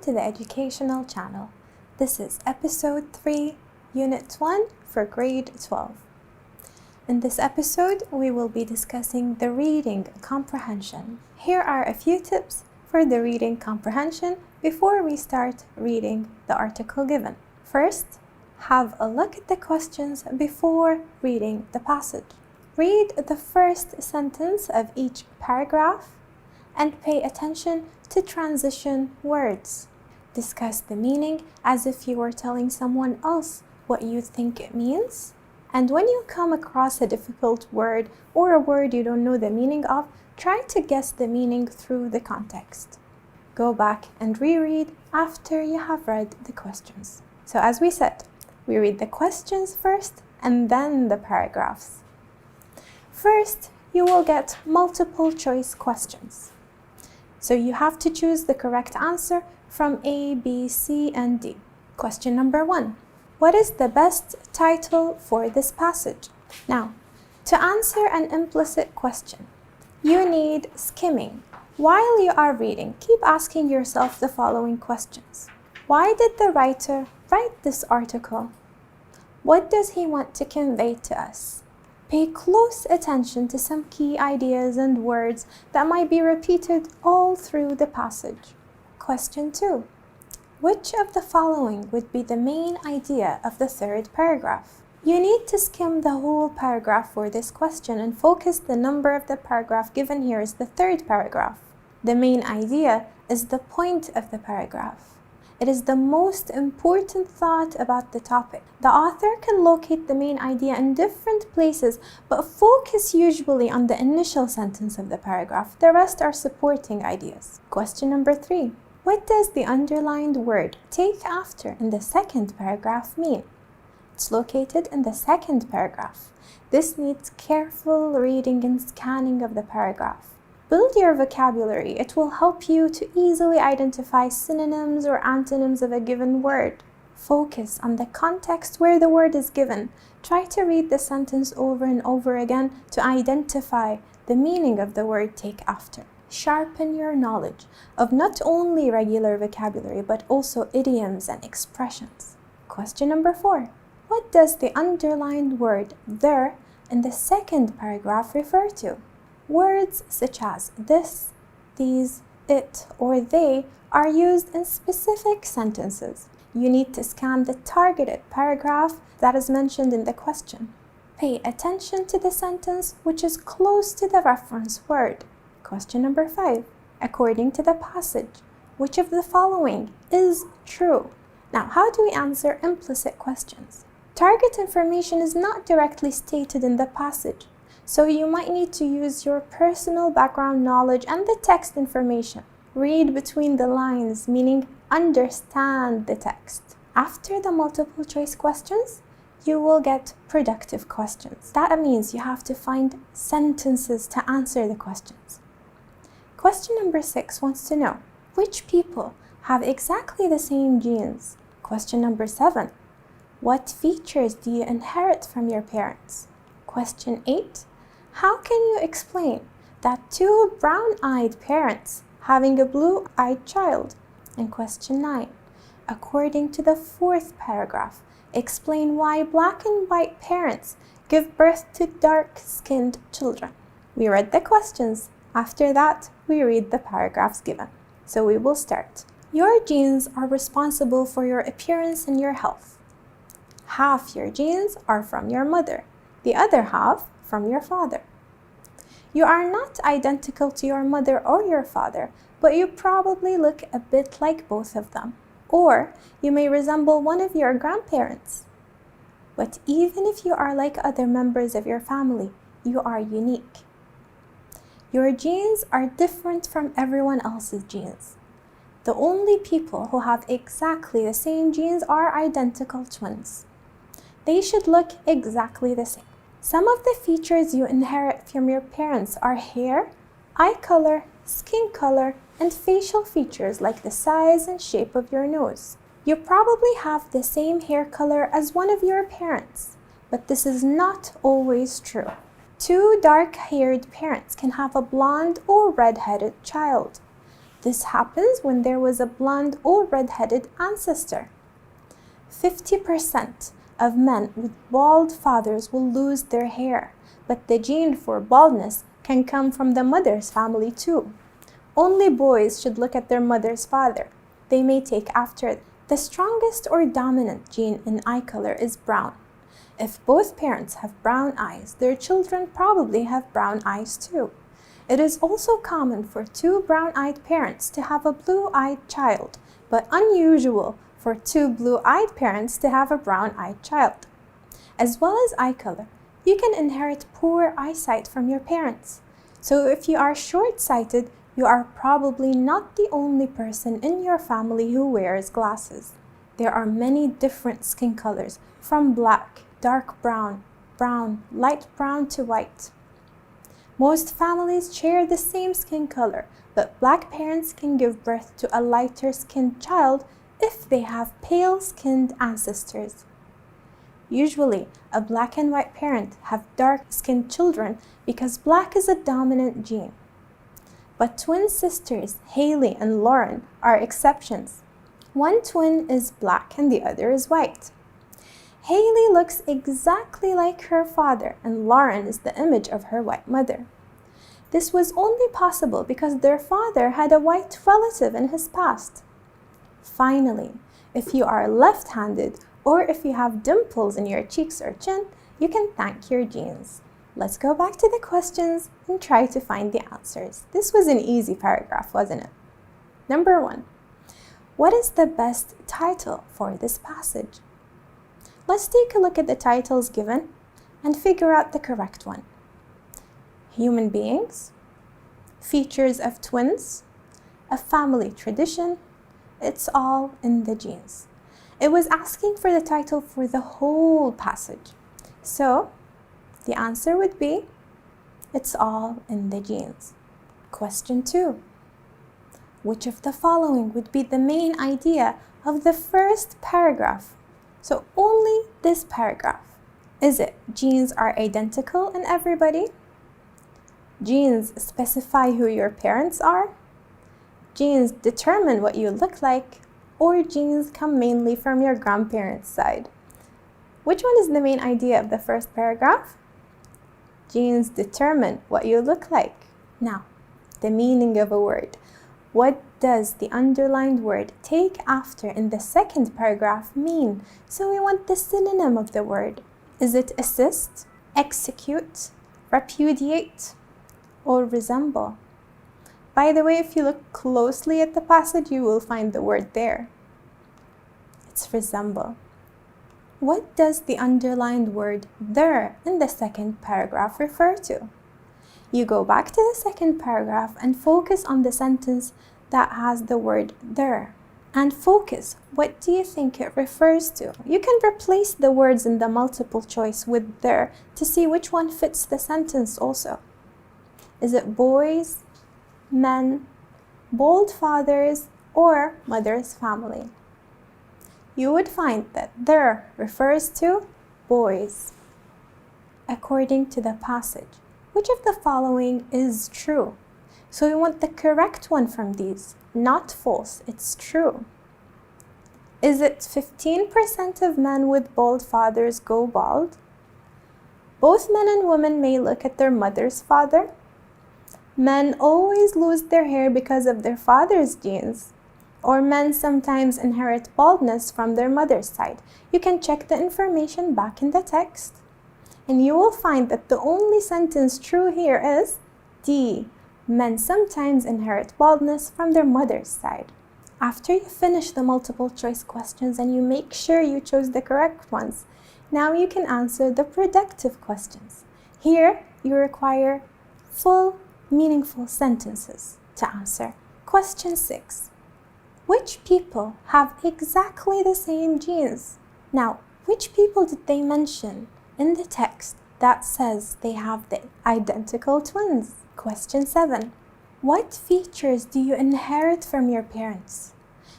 to the Educational Channel. This is Episode 3, Unit 1 for Grade 12. In this episode, we will be discussing the reading comprehension. Here are a few tips for the reading comprehension before we start reading the article given. First, have a look at the questions before reading the passage. Read the first sentence of each paragraph and pay attention to transition words. Discuss the meaning as if you were telling someone else what you think it means. And when you come across a difficult word or a word you don't know the meaning of, try to guess the meaning through the context. Go back and reread after you have read the questions. So as we said, we read the questions first and then the paragraphs. First, you will get multiple choice questions. So you have to choose the correct answer from A, B, C, and D. Question number 1. What is the best title for this passage? Now, to answer an implicit question, you need skimming. While you are reading, keep asking yourself the following questions. Why did the writer write this article? What does he want to convey to us? Pay close attention to some key ideas and words that might be repeated all through the passage. Question 2. Which of the following would be the main idea of the third paragraph? You need to skim the whole paragraph for this question and focus the number of the paragraph given here is the third paragraph. The main idea is the point of the paragraph. It is the most important thought about the topic. The author can locate the main idea in different places, but focus usually on the initial sentence of the paragraph. The rest are supporting ideas. Question number 3. What does the underlined word "take after" in the second paragraph mean? It's located in the second paragraph. This needs careful reading and scanning of the paragraph. Build your vocabulary. It will help you to easily identify synonyms or antonyms of a given word. Focus on the context where the word is given. Try to read the sentence over and over again to identify the meaning of the word "take after." Sharpen your knowledge of not only regular vocabulary but also idioms and expressions. Question number 4. What does the underlined word "there" in the second paragraph refer to? Words such as this, these, it, or they are used in specific sentences. You need to scan the targeted paragraph that is mentioned in the question. Pay attention to the sentence which is close to the reference word. Question number 5. According to the passage, which of the following is true? Now, how do we answer implicit questions? Target information is not directly stated in the passage, so you might need to use your personal background knowledge and the text information. Read between the lines, meaning understand the text. After the multiple choice questions, you will get productive questions. That means you have to find sentences to answer the questions. Question number 6 wants to know, which people have exactly the same genes? Question number 7, what features do you inherit from your parents? Question 8, how can you explain that two brown-eyed parents having a blue-eyed child? And question 9, according to the fourth paragraph, explain why black and white parents give birth to dark-skinned children. We read the questions. After that, we read the paragraphs given. So we will start. Your genes are responsible for your appearance and your health. Half your genes are from your mother, the other half from your father. You are not identical to your mother or your father, but you probably look a bit like both of them. Or you may resemble one of your grandparents. But even if you are like other members of your family, you are unique. Your genes are different from everyone else's genes. The only people who have exactly the same genes are identical twins. They should look exactly the same. Some of the features you inherit from your parents are hair, eye color, skin color, and facial features like the size and shape of your nose. You probably have the same hair color as one of your parents, but this is not always true. Two dark-haired parents can have a blonde or red-headed child. This happens when there was a blonde or red-headed ancestor. 50% of men with bald fathers will lose their hair, but the gene for baldness can come from the mother's family too. Only boys should look at their mother's father. They may take after it. The strongest or dominant gene in eye color is brown. If both parents have brown eyes, their children probably have brown eyes too. It is also common for two brown-eyed parents to have a blue-eyed child, but unusual for two blue-eyed parents to have a brown-eyed child. As well as eye color, you can inherit poor eyesight from your parents. So if you are short-sighted, you are probably not the only person in your family who wears glasses. There are many different skin colors, from black, dark brown, brown, light brown to white. Most families share the same skin color, but black parents can give birth to a lighter-skinned child if they have pale-skinned ancestors. Usually, a black and white parent have dark-skinned children because black is a dominant gene. But twin sisters, Haley and Lauren, are exceptions. One twin is black and the other is white. Haley looks exactly like her father, and Lauren is the image of her white mother. This was only possible because their father had a white relative in his past. Finally, if you are left-handed or if you have dimples in your cheeks or chin, you can thank your genes. Let's go back to the questions and try to find the answers. This was an easy paragraph, wasn't it? Number 1. What is the best title for this passage? Let's take a look at the titles given and figure out the correct one. Human beings, features of twins, a family tradition, it's all in the genes. It was asking for the title for the whole passage. So, the answer would be, it's all in the genes. Question 2. Which of the following would be the main idea of the first paragraph? So only this paragraph. Is it genes are identical in everybody? Genes specify who your parents are? Genes determine what you look like? Or genes come mainly from your grandparents' side? Which one is the main idea of the first paragraph? Genes determine what you look like. Now, the meaning of a word. What does the underlined word take after in the second paragraph mean? So we want the synonym of the word. Is it assist, execute, repudiate, or resemble? By the way, if you look closely at the passage, you will find the word there. It's resemble. What does the underlined word there in the second paragraph refer to? You go back to the second paragraph and focus on the sentence that has the word there. And focus, what do you think it refers to? You can replace the words in the multiple choice with there to see which one fits the sentence also. Is it boys, men, bald fathers, or mother's family? You would find that there refers to boys. According to the passage, which of the following is true? So we want the correct one from these, not false, it's true. Is it 15% of men with bald fathers go bald? Both men and women may look at their mother's father. Men always lose their hair because of their father's genes. Or men sometimes inherit baldness from their mother's side. You can check the information back in the text. And you will find that the only sentence true here is D. Men sometimes inherit baldness from their mother's side. After you finish the multiple choice questions and you make sure you chose the correct ones, now you can answer the predictive questions. Here, you require full, meaningful sentences to answer. Question 6. Which people have exactly the same genes? Now, which people did they mention in the text that says they have the identical twins? Question 7. What features do you inherit from your parents?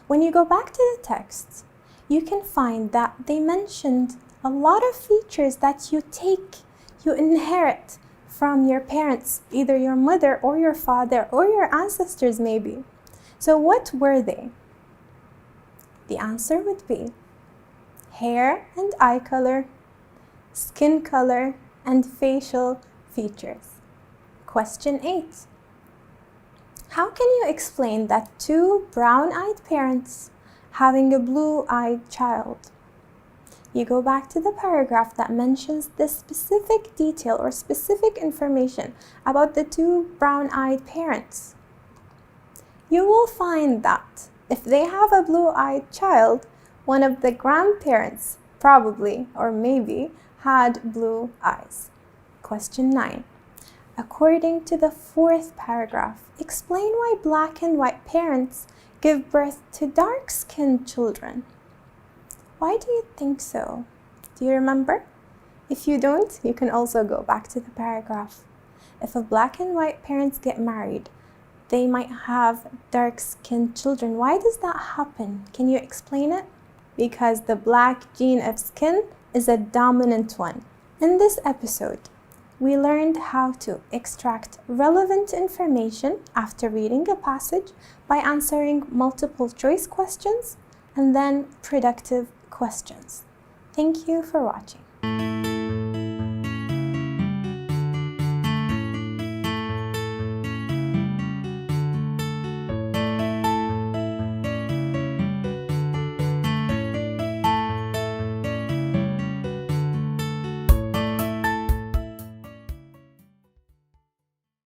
When you go back to the text, you can find that they mentioned a lot of features that you inherit from your parents, either your mother or your father or your ancestors maybe. So what were they? The answer would be hair and eye color, skin color, and facial features. Question 8. How can you explain that two brown-eyed parents having a blue-eyed child? You go back to the paragraph that mentions this specific detail or specific information about the two brown-eyed parents. You will find that if they have a blue-eyed child, one of the grandparents probably or maybe had blue eyes. Question 9. According to the 4th paragraph, explain why black and white parents give birth to dark-skinned children. Why do you think so? Do you remember? If you don't, you can also go back to the paragraph. If a black and white parents get married, they might have dark-skinned children. Why does that happen? Can you explain it? Because the black gene of skin is a dominant one. In this episode, we learned how to extract relevant information after reading a passage by answering multiple choice questions and then productive questions. Thank you for watching.